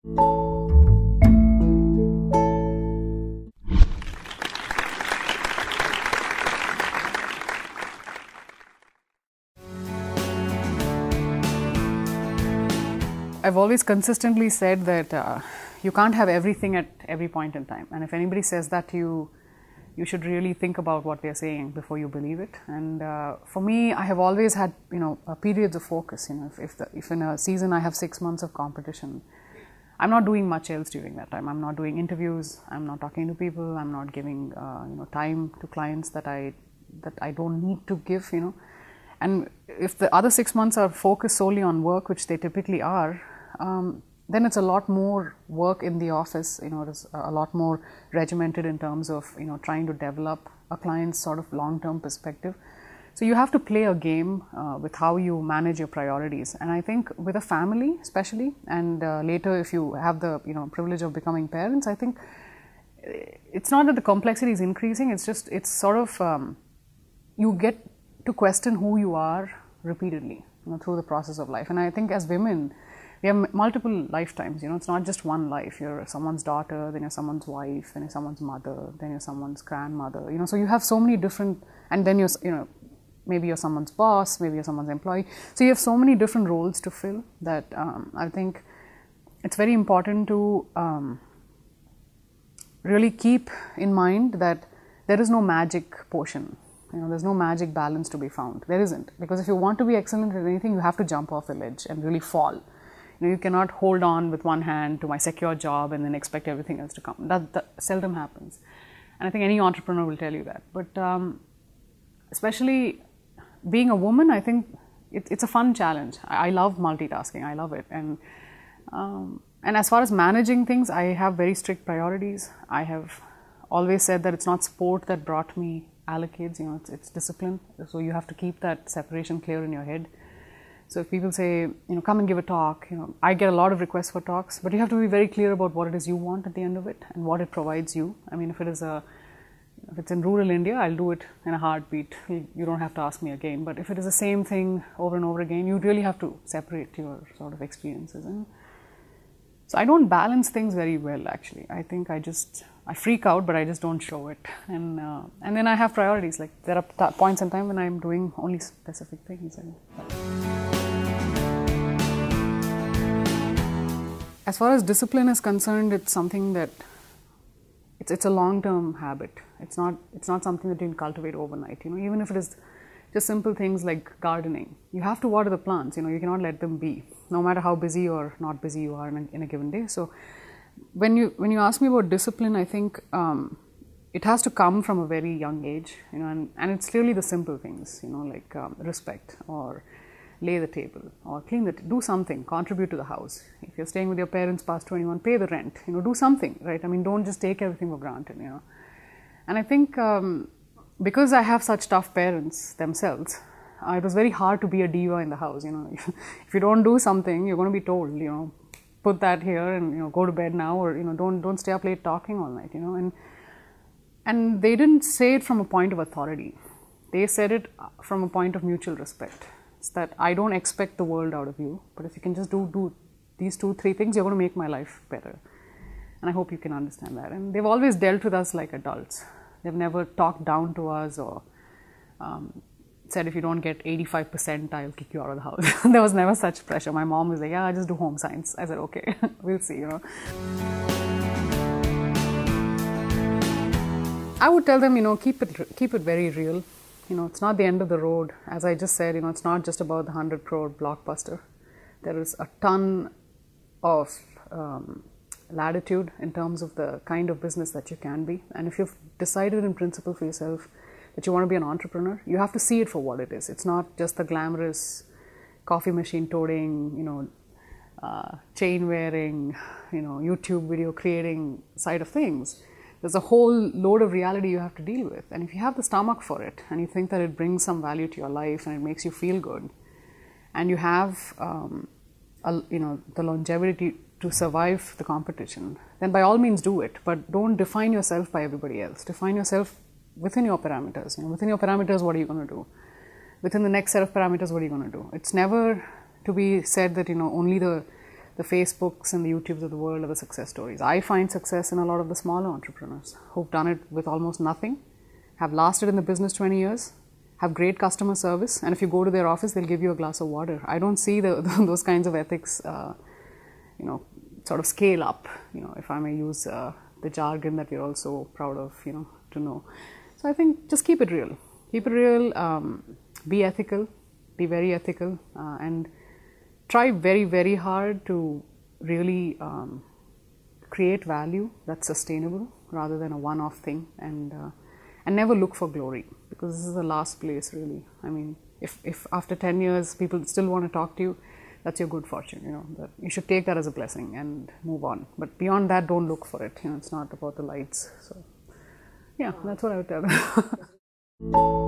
I've always consistently said that you can't have everything at every point in time, and if anybody says that to you, you should really think about what they're saying before you believe it. And for me, I have always had periods of focus. If in a season I have 6 months of competition, I'm not doing much else during that time. I'm not doing interviews. I'm not talking to people. I'm not giving time to clients that I don't need to give. And if the other 6 months are focused solely on work, which they typically are, then it's a lot more work in the office. It is a lot more regimented in terms of trying to develop a client's sort of long-term perspective. So you have to play a game with how you manage your priorities. And I think with a family especially, and later if you have the privilege of becoming parents, I think it's not that the complexity is increasing, it's sort of you get to question who you are repeatedly through the process of life. And I think as women, we have multiple lifetimes. It's not just one life. You're someone's daughter, then you're someone's wife, then you're someone's mother, then you're someone's grandmother. So you have so many different, and then you're maybe you're someone's boss, maybe you're someone's employee. So you have so many different roles to fill that I think it's very important to really keep in mind that there is no magic potion. There's no magic balance to be found. There isn't. Because if you want to be excellent at anything, you have to jump off the ledge and really fall. You cannot hold on with one hand to my secure job and then expect everything else to come. That seldom happens. And I think any entrepreneur will tell you that. But especially being a woman, I think it's a fun challenge. I love multitasking. I love it. And as far as managing things, I have very strict priorities. I have always said that it's not sport that brought me accolades. It's discipline. So you have to keep that separation clear in your head. So if people say, come and give a talk, I get a lot of requests for talks, but you have to be very clear about what it is you want at the end of it and what it provides you. I mean, if it's in rural India, I'll do it in a heartbeat. You don't have to ask me again. But if it is the same thing over and over again, you really have to separate your sort of experiences. And so I don't balance things very well, actually. I think I freak out, but I just don't show it. And then I have priorities. Like there are points in time when I'm doing only specific things. As far as discipline is concerned, it's something that it's a long-term habit. It's not something that you can cultivate overnight. Even if it is just simple things like gardening, you have to water the plants. You cannot let them be, no matter how busy or not busy you are in a given day. So when you ask me about discipline, I think it has to come from a very young age. And it's clearly the simple things. Like respect, or lay the table, or do something, contribute to the house. If you're staying with your parents past 21, pay the rent, do something, right? I mean, don't just take everything for granted, And I think because I have such tough parents themselves, it was very hard to be a diva in the house, If you don't do something, you're going to be told, put that here and, go to bed now, or, don't stay up late talking all night, And they didn't say it from a point of authority. They said it from a point of mutual respect. That I don't expect the world out of you, but if you can just do these 2-3 things, you're going to make my life better. And I hope you can understand that. And they've always dealt with us like adults. They've never talked down to us or said, if you don't get 85%, I'll kick you out of the house. There was never such pressure. My mom was like, yeah, I just do home science. I said, okay, we'll see, I would tell them, keep it very real. It's not the end of the road. As I just said, it's not just about the 100 crore blockbuster. There is a ton of latitude in terms of the kind of business that you can be. And if you've decided in principle for yourself that you want to be an entrepreneur, you have to see it for what it is. It's not just the glamorous coffee machine toting, chain wearing, YouTube video creating side of things. There's a whole load of reality you have to deal with. And if you have the stomach for it, and you think that it brings some value to your life and it makes you feel good, and you have the longevity to survive the competition, then by all means do it. But don't define yourself by everybody else. Define yourself within your parameters. Within your parameters, what are you going to do? Within the next set of parameters, what are you going to do? It's never to be said that only the the Facebooks and the YouTubes of the world are the success stories. I find success in a lot of the smaller entrepreneurs who've done it with almost nothing, have lasted in the business 20 years, have great customer service, and if you go to their office, they'll give you a glass of water. I don't see those kinds of ethics, sort of scale up, if I may use the jargon that we're all so proud of, to know. So I think just keep it real. Keep it real, be ethical, be very ethical, and try very, very hard to really create value that's sustainable rather than a one-off thing, and never look for glory, because this is the last place really. I mean, if after 10 years people still want to talk to you, that's your good fortune, that you should take that as a blessing and move on. But beyond that, don't look for it, it's not about the lights. So yeah, that's what I would tell them.